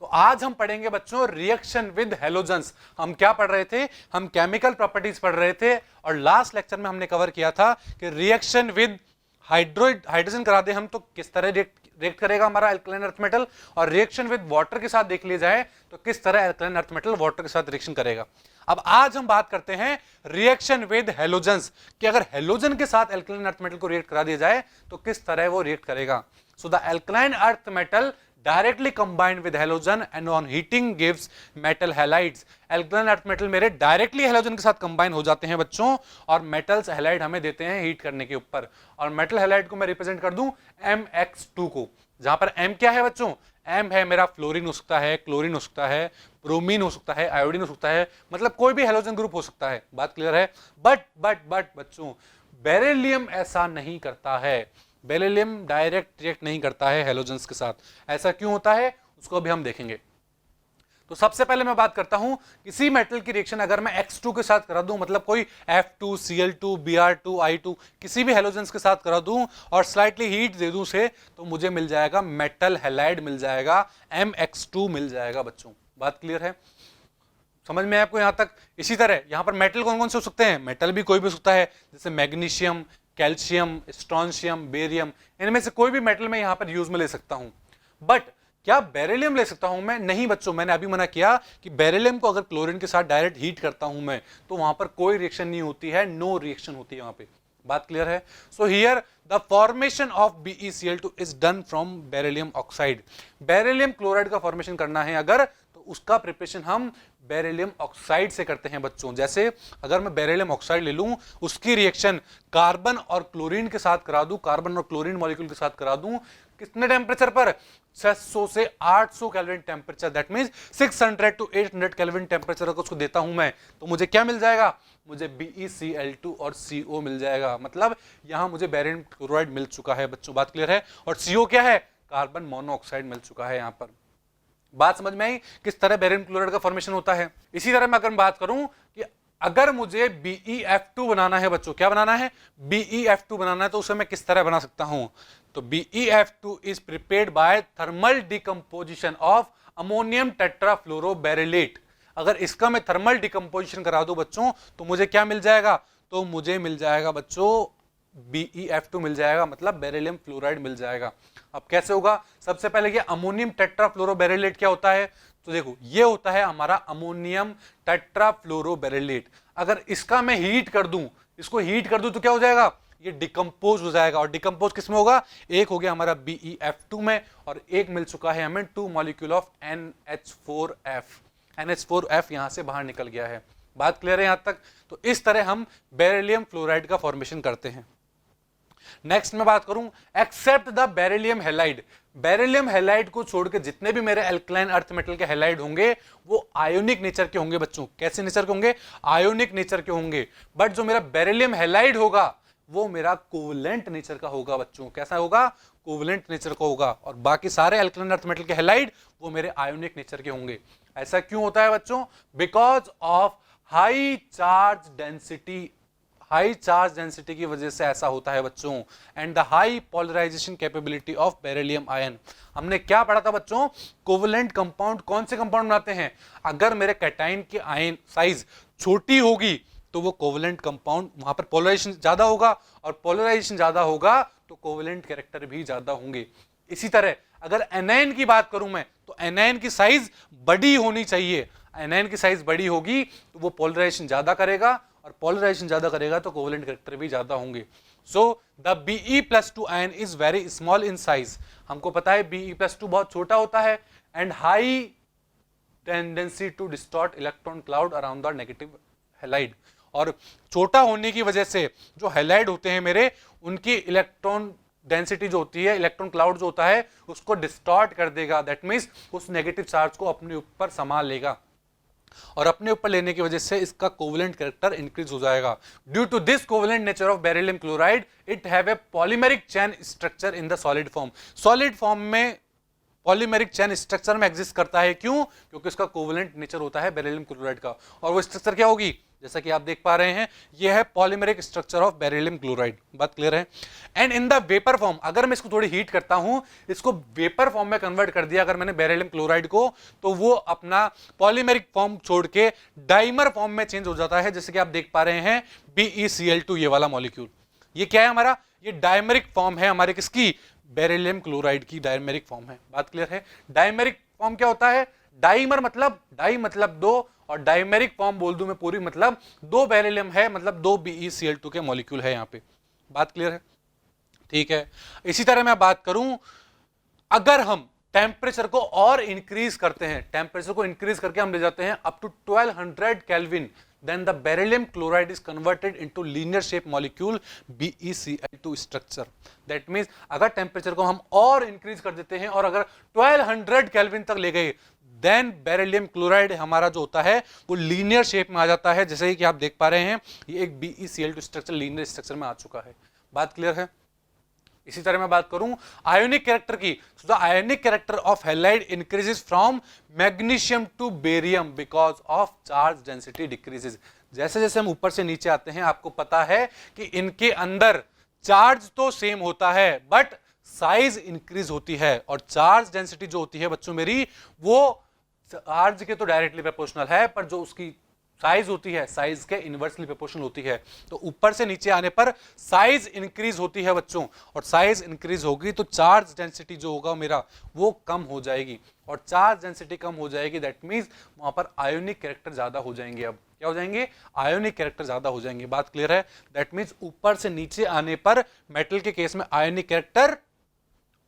आज हम पढ़ेंगे बच्चों रिएक्शन विद हैलोजेंस। हम क्या पढ़ रहे थे, हम केमिकल प्रॉपर्टीज पढ़ रहे थे और लास्ट लेक्चर में हमने कवर किया था कि रिएक्शन विद हाइड्रोजन करा दे हम तो किस तरह रिएक्ट करेगा हमारा अल्कलाइन अर्थ मेटल, और रिएक्शन विद वाटर के साथ देख लिया जाए तो किस तरह अल्कलाइन अर्थ मेटल वाटर के साथ रिएक्शन करेगा। अब आज हम बात करते हैं रिएक्शन विद हैलोजेंस कि अगर हैलोजन के साथ अल्कलाइन अर्थ मेटल को रिएक्ट करा दिया जाए तो किस तरह वो रिएक्ट करेगा। So the alkaline earth metal directly combined with halogen and on heating gives metal halides। alkaline earth metal मेरे directly halogen के साथ combine हो जाते हैं बच्चों और metals halide हमें देते हैं हीट करने के ऊपर, और metal halide को मैं रिप्रेजेंट कर दूं MX2 को, जहां पर M क्या है बच्चों, M है मेरा फ्लोरीन हो सकता है, क्लोरीन हो सकता है, ब्रोमीन हो सकता है, आयोडीन हो सकता है, मतलब कोई भी हेलोजन ग्रुप हो सकता है। बात क्लियर है। बट बच्चों बेरिलियम ऐसा नहीं करता है, बेरिलियम डायरेक्ट रिएक्ट नहीं करता है हेलोजेंस के साथ। ऐसा क्यों होता है उसको अभी हम देखेंगे। तो सबसे पहले मैं बात करता हूं किसी मेटल की रिएक्शन अगर मैं X2 के साथ करा दूं, मतलब कोई F2 Cl2 Br2 I2 किसी भी हेलोजेंस के साथ करा दूं और स्लाइटली हीट दे दूं उसे, तो मुझे मिल जाएगा मेटल हैलाइड मिल जाएगा, MX2 मिल जाएगा बच्चों। बात क्लियर है, समझ में आपको यहां तक। इसी तरह यहां पर मेटल कौन कौन से हो सकते हैं, मेटल भी कोई भी हो सकता है, जैसे मैग्नीशियम, कैल्शियम, स्ट्रॉन्शियम, बेरियम, इनमें से कोई भी मेटल मैं यहां पर यूज में ले सकता हूं। बट क्या बेरिलियम ले सकता हूं मैं, नहीं बच्चों, मैंने अभी मना किया कि बेरिलियम को अगर क्लोरीन के साथ डायरेक्ट हीट करता हूं मैं तो वहां पर कोई रिएक्शन नहीं होती है, नो रिएक्शन होती है वहां पे। बात क्लियर है। So here the formation of BeCl2 is done from beryllium oxide. Beryllium chloride का फॉर्मेशन करना है अगर, तो उसका प्रिपरेशन हम बेरिलियम ऑक्साइड से करते हैं बच्चों। जैसे अगर मैं बेरिलियम ऑक्साइड ले लूं, उसकी रिएक्शन कार्बन और क्लोरीन के साथ करा दूं, कार्बन और क्लोरीन मॉलिक्यूल के साथ करा दूं, कितने टेम्परेचर पर, 600 से 800 kelvin temperature, that means 600 to 800 kelvin temperature को उसको देता हूं मैं, तो मुझे क्या मिल जाएगा, मुझे BeCl2 और CO मिल जाएगा। मतलब यहां मुझे बेरिलियम क्लोराइड मिल चुका है बच्चों। बात क्लियर है। और CO क्या है, कार्बन मोनोऑक्साइड मिल चुका है यहां पर। बात समझ में आई किस तरह बेरिलियम क्लोराइड का फॉर्मेशन होता है। इसी तरह मैं अगर बात करूं कि अगर मुझे BeF2 बनाना है बच्चों, क्या बनाना है, BeF2 बनाना है, तो उसे मैं किस तरह बना सकता हूं, तो BeF2 is prepared by thermal decomposition of ammonium tetrafluoroberyllate. अगर इसका मैं थर्मल डिकम्पोजिशन करा दूं बच्चों तो मुझे क्या मिल जाएगा, तो मुझे मिल जाएगा बच्चों BeF2 मिल जाएगा, मतलब बेरिलियम फ्लोराइड मिल जाएगा। अब कैसे होगा, सबसे पहले ये अमोनियम टेट्राफ्लोरोबेरिलेट क्या होता है, तो देखो ये होता है हमारा अमोनियम टेट्राफ्लोरोबेरिलेट। अगर इसका मैं हीट कर दूं, इसको हीट कर दूं तो क्या हो जाएगा, ये डिकम्पोज हो जाएगा। और डिकम्पोज किस में होगा, एक हो गया हमारा BeF2 में और एक मिल चुका है हमें 2 मॉलिक्यूल ऑफ NH4F। NH4F यहां से बाहर निकल गया है। बात क्लियर है यहां तक। तो इस तरह हम बेरिलियम फ्लोराइड का फॉर्मेशन करते हैं। नेक्स्ट मैं बात करूं except the beryllium halide. Beryllium halide को छोड़ के जितने भी मेरे अल्कलाइन अर्थ मेटल के हैलाइड होंगे वो आयोनिक नेचर के होंगे बच्चों। कैसे नेचर के होंगे, आयोनिक नेचर के होंगे। बट जो मेरा बेरिलियम हैलाइड होगा वो मेरा कोवलेंट नेचर का होगा बच्चों। कैसा होगा, कोवलेंट नेचर का होगा। और बाकी सारे अल्कलाइन अर्थ मेटल के हैलाइड वो मेरे आयोनिक नेचर के होंगे। ऐसा क्यों होता है बच्चों, because of high charge density. High charge density की वजह से ऐसा होता है बच्चों। And the high polarisation capability of beryllium ion. हमने क्या पढ़ा था बच्चों, कोवलेंट कंपाउंड कौन से कंपाउंड बनाते हैं, अगर मेरे कैटाइन की आयन साइज छोटी होगी तो वो कोवलेंट कंपाउंड, वहां पर पोलराइजेशन ज्यादा होगा, और पोलराइजेशन ज्यादा होगा तो कोवलेंट कैरेक्टर भी ज्यादा होंगे। इसी तरह अगर एनायन की बात करूं मैं, तो एनायन की साइज बड़ी होनी चाहिए। एनायन की साइज बड़ी होगी तो वो पोलराइजेशन ज्यादा करेगा, और पोलराइजेशन ज्यादा करेगा तो कोवलेंट कैरेक्टर भी ज्यादा होंगे। So the Be+2 ion is very small in size. हमको पता है Be+2 बहुत छोटा होता है, and high tendency to distort electron cloud around the negative halide. और छोटा होने की वजह से जो हैलाइड होते हैं मेरे, उनकी इलेक्ट्रॉन डेंसिटी जो होती है, इलेक्ट्रॉन क्लाउड जो होता है, उसको डिस्टॉर्ट कर देगा। दैट मींस उस नेगेटिव चार्ज को अपने ऊपर संभाल लेगा, और अपने ऊपर लेने की वजह से इसका कोवलेंट कैरेक्टर इंक्रीज हो जाएगा। Due to this covalent nature of beryllium chloride it have a polymeric chain structure in the solid form. Solid form में पॉलीमेरिक चेन स्ट्रक्चर में एग्जिस्ट करता है। क्यों, क्योंकि इसका कोवलेंट नेचर होता है बेरिलियम क्लोराइड का। और वो स्ट्रक्चर क्या होगी, जैसा कि आप देख पा रहे हैं, यह है polymeric structure of beryllium chloride. बात क्लियर है? And in the vapour form, अगर मैं इसको थोड़ी हीट करता हूं, इसको वेपर फॉर्म में कन्वर्ट कर दिया अगर मैंने बेरिलियम क्लोराइड को, तो वो अपना पॉलीमेरिक फॉर्म छोड़ के डाइमर फॉर्म में चेंज हो जाता है। जैसे कि आप देख पा रहे हैं BeCl2, ये वाला मॉलिक्यूल, ये क्या है हमारा, ये डायमेरिक फॉर्म है हमारे किसकी, बेरिलियम क्लोराइड की डायमेरिक फॉर्म है। बात क्लियर है? डायमेरिक फॉर्म क्या होता है, डाइमर मतलब, डाई मतलब दो, और डायमेरिक फॉर्म बोल दूं मैं पूरी, मतलब दो बेरिलियम है, मतलब दो BeCl2 के मॉलिक्यूल है यहां पे। बात क्लियर है? ठीक है। इसी तरह मैं बात करूं, अगर हम टेम्परेचर को और इंक्रीज करते हैं, टेम्परेचर को इंक्रीज करके हम ले जाते हैं up to 1200 kelvin, then the beryllium chloride is converted into linear shape molecule BeCl2 structure. That means अगर टेम्परेचर को हम और इंक्रीज कर देते हैं और अगर 1200 केल्विन तक ले गए, देन बेरिलियम क्लोराइड हमारा जो होता है वो लीनियर शेप में आ जाता है। जैसे कि आप देख पा रहे हैं, ये एक BeCl2 स्ट्रक्चर लीनियर स्ट्रक्चर में आ चुका है। बात क्लियर है? इसी तरह मैं बात करूं आयोनिक कैरेक्टर की, so the ionic character of halide increases from magnesium to barium because of charge density decreases. जैसे जैसे हम ऊपर से नीचे आते हैं, आपको पता है कि इनके अंदर चार्ज तो सेम होता है बट साइज इंक्रीज होती है, और चार्ज डेंसिटी जो होती है बच्चों मेरी, वो चार्ज के तो डायरेक्टली प्रोपोर्शनल है, पर जो उसकी साइज होती है साइज के इनवर्सली प्रोपोर्शनल होती है। तो ऊपर से नीचे आने पर साइज इंक्रीज होती है बच्चों, और साइज इंक्रीज होगी तो चार्ज डेंसिटी जो होगा मेरा वो कम हो जाएगी, और चार्ज डेंसिटी कम हो जाएगी, दैट मींस वहां पर आयोनिक कैरेक्टर ज्यादा हो जाएंगे। अब क्या हो जाएंगे, आयोनिक कैरेक्टर ज्यादा हो जाएंगे। बात क्लियर है? दैट मींस ऊपर से नीचे आने पर मेटल के केस में आयोनिक कैरेक्टर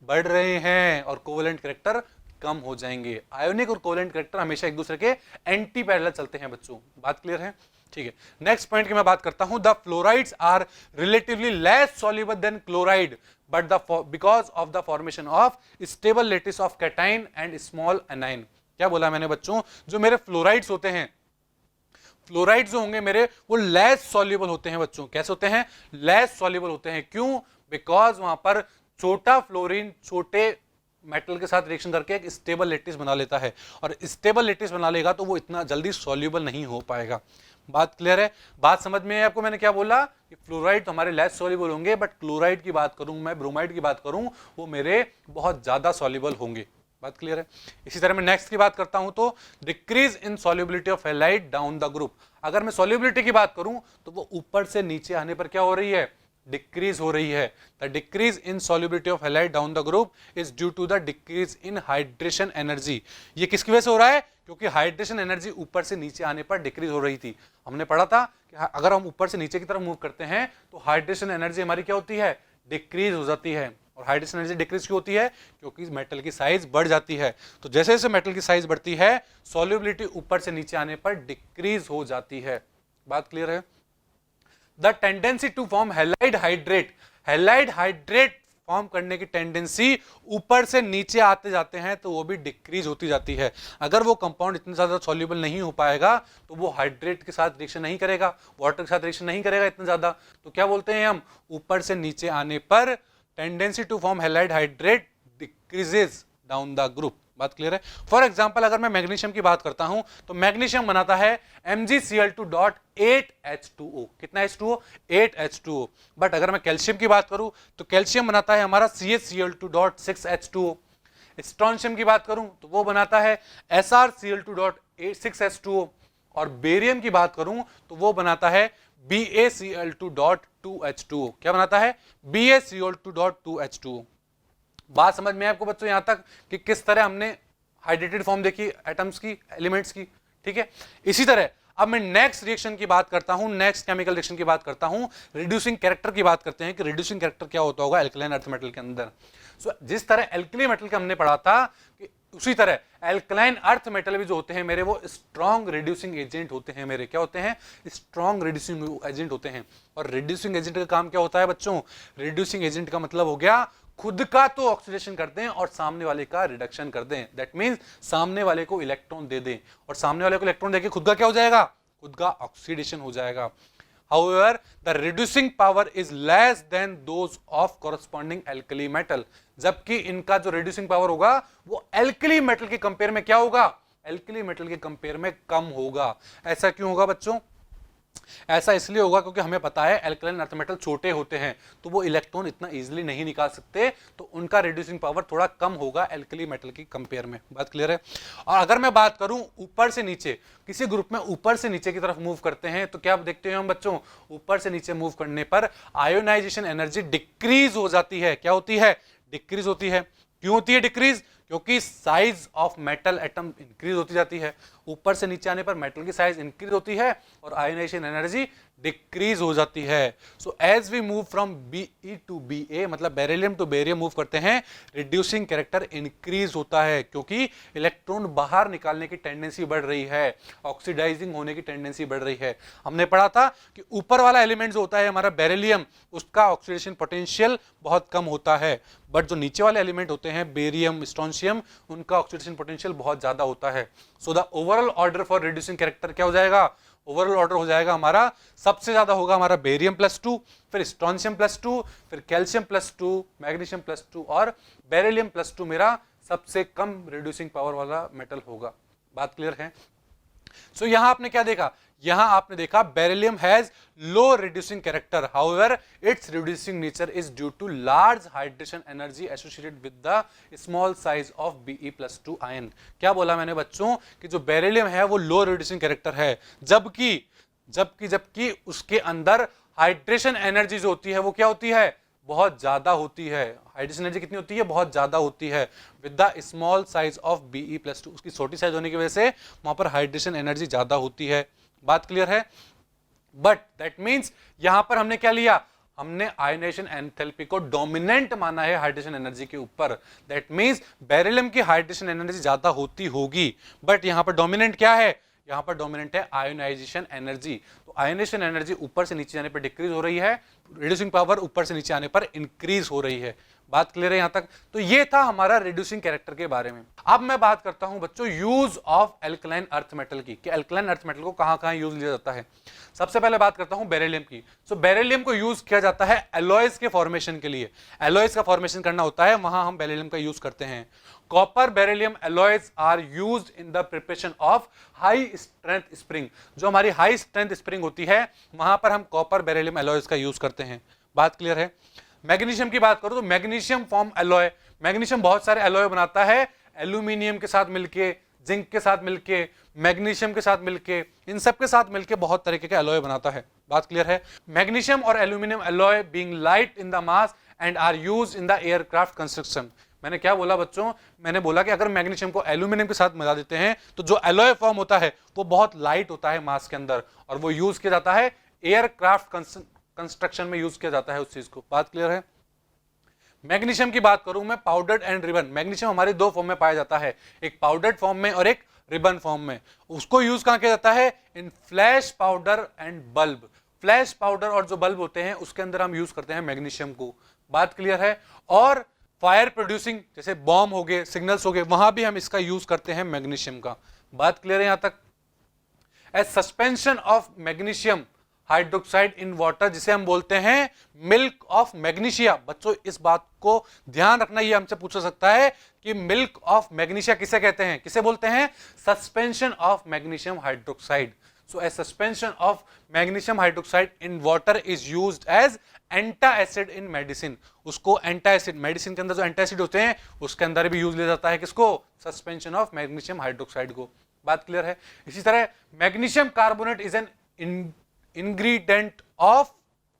बढ़ रहे हैं और कोवेलेंट कैरेक्टर कम हो जाएंगे। आयोनिक और कोवेलेंट कैरेक्टर हमेशा एक दूसरे के एंटी पैरेलल चलते हैं बच्चों। बात क्लियर है? ठीक है। नेक्स्ट पॉइंट की मैं बात करता हूं, the fluorides are relatively less soluble than chloride but the because of the formation of stable lattice of cation and small anion. क्या बोला मैंने बच्चों, जो मेरे फ्लोराइड्स होते हैं, फ्लोराइड जो होंगे मेरे, वो लेस सॉल्युबल होते हैं बच्चों। कैसे होते हैं, लेस सॉल्युबल होते हैं। क्यों? बिकॉज वहां पर छोटा फ्लोरीन छोटे मेटल के साथ रिएक्शन करके एक स्टेबल लेटिस बना लेता है, और स्टेबल लेटिस बना लेगा तो वो इतना जल्दी सॉल्युबल नहीं हो पाएगा। बात क्लियर है? बात समझ में है आपको? मैंने क्या बोला कि फ्लोराइड तो हमारे लेस सॉल्युबल होंगे, बट क्लोराइड की बात करूं मैं, ब्रोमाइड की बात करूं, वो मेरे बहुत ज्यादा सॉल्युबल होंगे। बात क्लियर है? इसी तरह मैं नेक्स्ट की बात करता हूं तो decrease in solubility of halide down the group. अगर मैं सॉल्युबिलिटी की बात करूं तो वो ऊपर से नीचे आने पर क्या हो रही है, डिक्रीज हो रही है। The decrease in solubility of halide down the group is due to the decrease in hydration energy. ये किसकी वजह से हो रहा है? क्योंकि हाइड्रेशन एनर्जी ऊपर से नीचे आने पर डिक्रीज हो रही थी। हमने पढ़ा था कि अगर हम ऊपर से नीचे की तरफ मूव करते हैं तो हाइड्रेशन एनर्जी हमारी क्या होती है, डिक्रीज हो जाती है। और हाइड्रेशन एनर्जी डिक्रीज क्यों होती है? क्योंकि मेटल की साइज बढ़ जाती है। तो जैसे जैसे मेटल की साइज बढ़ती है, सॉल्युबिलिटी ऊपर से नीचे आने पर डिक्रीज हो जाती है। बात क्लियर है? The tendency to form halide hydrate, halide hydrate form करने की टेंडेंसी ऊपर से नीचे आते जाते हैं तो वो भी डिक्रीज होती जाती है। अगर वो कंपाउंड इतना ज्यादा सॉल्युबल नहीं हो पाएगा तो वो हाइड्रेट के साथ रिएक्शन नहीं करेगा, वाटर के साथ रिएक्शन नहीं करेगा इतना ज्यादा, तो क्या बोलते हैं हम, ऊपर से नीचे आने पर tendency to form halide hydrate decreases down the group. बात क्लियर है? फॉर एग्जांपल अगर मैं मैग्नीशियम की बात करता हूं तो मैग्नीशियम बनाता है MgCl2.8H2O। कितना H2O? 8H2O। बट अगर मैं कैल्शियम की बात करूं तो कैल्शियम बनाता है हमारा CaCl2.6H2O। स्ट्रोंशियम की बात करूं तो वो बनाता है SrCl2.6H2O। और बेरियम की बात करूं तो वो बनाता है BaCl2.2H2O। क्या बनाता है? BaCl2.2H2O। बात समझ में आपको बच्चों यहां तक कि किस तरह हमने हाइड्रेटेड फॉर्म देखी एटम्स की, एलिमेंट्स की। ठीक है। इसी तरह अब मैं नेक्स्ट रिएक्शन की बात करता हूं, नेक्स्ट केमिकल रिएक्शन की बात करता हूं, रिड्यूसिंग कैरेक्टर की बात करते हैं कि रिड्यूसिंग कैरेक्टर क्या होता होगा एल्कलाइन अर्थ मेटल के अंदर। सो जिस तरह एल्कली मेटल का हमने पढ़ा था कि उसी तरह एल्कलाइन अर्थ मेटल भी जो होते हैं मेरे, वो स्ट्रॉन्ग रिड्यूसिंग एजेंट होते हैं मेरे। क्या होते हैं? स्ट्रॉन्ग रिड्यूसिंग एजेंट होते हैं। और रिड्यूसिंग एजेंट का काम क्या होता है बच्चों? रिड्यूसिंग एजेंट का मतलब हो गया खुद का तो ऑक्सीडेशन कर दें और सामने वाले का रिडक्शन कर दें। दैट मींस सामने वाले को इलेक्ट्रॉन दे दें, और सामने वाले को इलेक्ट्रॉन देके खुद का क्या हो जाएगा? खुद का ऑक्सीडेशन हो जाएगा। However, the reducing power is less than those of corresponding alkali metal। जबकि इनका जो रिड्यूसिंग पावर होगा वो एल्कली मेटल के कंपेयर में क्या होगा? एल्कली मेटल के कंपेयर में कम होगा। ऐसा क्यों होगा बच्चों? ऐसा इसलिए होगा क्योंकि हमें पता है एल्कलाइन अर्थ मेटल छोटे होते हैं तो वो इलेक्ट्रॉन इतना इजीली नहीं निकाल सकते, तो उनका रिड्यूसिंग पावर थोड़ा कम होगा एल्कली मेटल की कंपेयर में। बात क्लियर है? और अगर मैं बात करूं ऊपर से नीचे, किसी ग्रुप में ऊपर से नीचे की तरफ मूव करते हैं तो क्या देखते हैं हम बच्चों, ऊपर से नीचे मूव करने पर आयोनाइजेशन एनर्जी डिक्रीज हो जाती है। क्या होती है? डिक्रीज होती है। क्यों होती है डिक्रीज? क्योंकि size of metal atom increase होती जाती है। ऊपर से नीचे आने पर मेटल की साइज इंक्रीज होती है और आयोनाइजेशन एनर्जी डिक्रीज हो जाती है। So as we move from Be to Ba, मतलब बेरिलियम टू बेरियम मूव करते हैं, रिड्यूसिंग कैरेक्टर इंक्रीज होता है क्योंकि इलेक्ट्रॉन बाहर निकालने की टेंडेंसी बढ़ रही है, ऑक्सीडाइजिंग होने की टेंडेंसी बढ़ रही है। हमने पढ़ा था कि ऊपर वाला एलिमेंट जो होता है हमारा बेरिलियम, उसका ऑक्सीडेशन पोटेंशियल बहुत कम होता है, बट जो नीचे वाले एलिमेंट होते हैं बेरियम, स्ट्रोंशियम, उनका ऑक्सीडेशन पोटेंशियल बहुत ज्यादा होता है। So the overall order for reducing character क्या हो जाएगा? ओवरऑल ऑर्डर हो जाएगा हमारा, सबसे ज्यादा होगा हमारा बेरियम +2, फिर स्ट्रोंशियम +2, फिर कैल्शियम +2, मैग्नीशियम +2 और बेरिलियम +2 मेरा सबसे कम रिड्यूसिंग पावर वाला मेटल होगा। बात क्लियर है? सो यहां आपने क्या देखा? यहां आपने देखा beryllium has low reducing character, however its reducing nature is due to large hydration energy associated with the small size of Be+2 आयन। क्या बोला मैंने बच्चों कि जो बेरिलियम है वो लो रिड्यूसिंग कैरेक्टर है, जबकि उसके अंदर हाइड्रेशन एनर्जी जो होती है वो क्या होती है? बहुत ज्यादा होती है। हाइड्रेशन एनर्जी कितनी होती है? बहुत ज्यादा होती है with the small size of Be+2। उसकी छोटी साइज होने की वजह से वहां पर हाइड्रेशन एनर्जी ज्यादा होती है। बात क्लियर है? बट दैट मींस यहां पर हमने क्या लिया? हमने आयोनाइजेशन एंथैल्पी को डोमिनेंट माना है हाइड्रेशन एनर्जी के ऊपर। दैट मींस बेरिलियम की हाइड्रेशन एनर्जी ज्यादा होती होगी, बट यहां पर डोमिनेंट क्या है? यहां पर डोमिनेंट है आयोनाइजेशन एनर्जी। तो आयोनाइजेशन एनर्जी ऊपर से नीचे जाने पर डिक्रीज हो रही है, रिड्यूसिंग पावर ऊपर से नीचे आने पर इंक्रीज हो रही है। बात क्लियर है यहां तक? तो ये था हमारा रिड्यूसिंग कैरेक्टर के बारे में। अब मैं बात करता हूं बच्चों use of alkaline earth metal की, कि एल्कलाइन अर्थ मेटल को कहां-कहां यूज लिया जाता है। सबसे पहले बात करता हूं बेरिलियम की। सो बेरिलियम को यूज किया जाता है एलॉयज के फॉर्मेशन के लिए। एलॉयज का फॉर्मेशन करना होता है, वहां हम बेरिलियम का यूज करते हैं। Copper beryllium alloys are used in the preparation of high strength spring. जो हमारी हाई स्ट्रेंथ स्प्रिंग होती है वहां पर हम कॉपर बेरिलियम एलॉयज का यूज करते हैं। बात क्लियर है? मैग्नीशियम की बात करो तो मैग्नीशियम फॉर्म एलॉय, मैग्नीशियम बहुत सारे एलॉय बनाता है, एल्यूमिनियम के साथ मिलके, जिंक के साथ मिलके, मैग्नीशियम के साथ मिलके, इन सब के साथ मिलके बहुत तरीके के एलॉय बनाता है। बात क्लियर है? मैग्नीशियम और aluminium alloy being light in the mass and are used in the aircraft construction. मैंने क्या बोला बच्चों? मैंने बोला कि अगर मैग्नीशियम को एल्यूमिनियम के साथ मिला देते हैं तो जो एलॉय फॉर्म होता है वो बहुत लाइट होता है मास के अंदर, और वो यूज किया जाता है एयरक्राफ्ट कंस्ट्रक्शन में यूज किया जाता है उस चीज को। बात क्लियर है? मैग्नीशियम की बात करूं मैं, पाउडर्ड एंड रिबन। मैग्नीशियम हमारे दो फॉर्म में पाया जाता है, एक पाउडर्ड फॉर्म में और एक रिबन फॉर्म में। उसको यूज कहां किया जाता है? In flash powder and bulb. Flash powder और जो बल्ब होते हैं उसके अंदर हम यूज करते हैं मैग्नीशियम को। बात क्लियर है? और फायर प्रोड्यूसिंग जैसे बॉम्ब हो गए, सिग्नल्स हो गए, वहां भी हम इसका यूज करते हैं मैग्नीशियम का। बात क्लियर है यहां तक? As suspension of magnesium hydroxide in water, जिसे हम बोलते हैं मिल्क ऑफ मैग्नीशिया। बच्चों इस बात को ध्यान रखना, ये हमसे पूछा सकता है कि मिल्क ऑफ मैग्नीशिया किसे कहते हैं, किसे बोलते हैं? Suspension of magnesium hydroxide. So a suspension of magnesium hydroxide in water is used as antacid in medicine. उसको एंटासिड, मेडिसिन के अंदर जो एंटासिड होते हैं उसके अंदर भी यूज लिया जाता है, किसको? सस्पेंशन ऑफ मैग्नीशियम हाइड्रोक्साइड को। बात क्लियर है? इसी तरह magnesium carbonate is an ingredient of,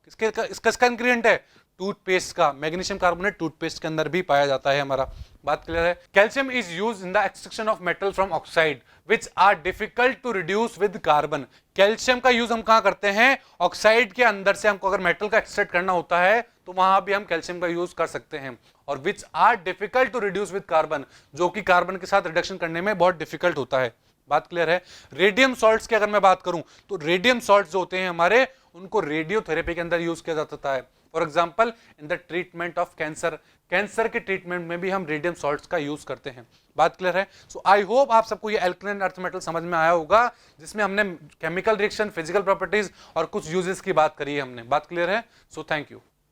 इसका इंग्रेडिएंट है टूथपेस्ट का। मैग्नीशियम कार्बोनेट टूथपेस्ट के अंदर भी पाया जाता है हमारा। बात क्लियर है? Calcium is used in the extraction of metal from oxide which are difficult to reduce with carbon. Calcium का यूज हम कहां करते हैं? ऑक्साइड के अंदर से हमको अगर मेटल का एक्सट्रैक्ट करना होता है तो वहां भी हम कैल्शियम का यूज कर सकते हैं। और which are difficult to reduce with carbon, जो कि कार्बन के साथ रिडक्शन करने में बहुत डिफिकल्ट होता है। बात क्लियर है? रेडियम सॉल्ट्स की अगर मैं बात करूं तो रेडियम सॉल्ट्स जो होते हैं हमारे, उनको रेडियोथेरेपी के अंदर यूज किया जाता है। For example in the treatment of cancer, cancer के ट्रीटमेंट में भी हम रेडियम सॉल्ट्स का यूज करते हैं। बात क्लियर है? सो आई होप आप सबको ये एल्कलाइन अर्थ मेटल समझ में आया होगा, जिसमें हमने केमिकल रिएक्शन, फिजिकल प्रॉपर्टीज और कुछ यूजेस की बात करी है हमने। बात क्लियर है? So thank you.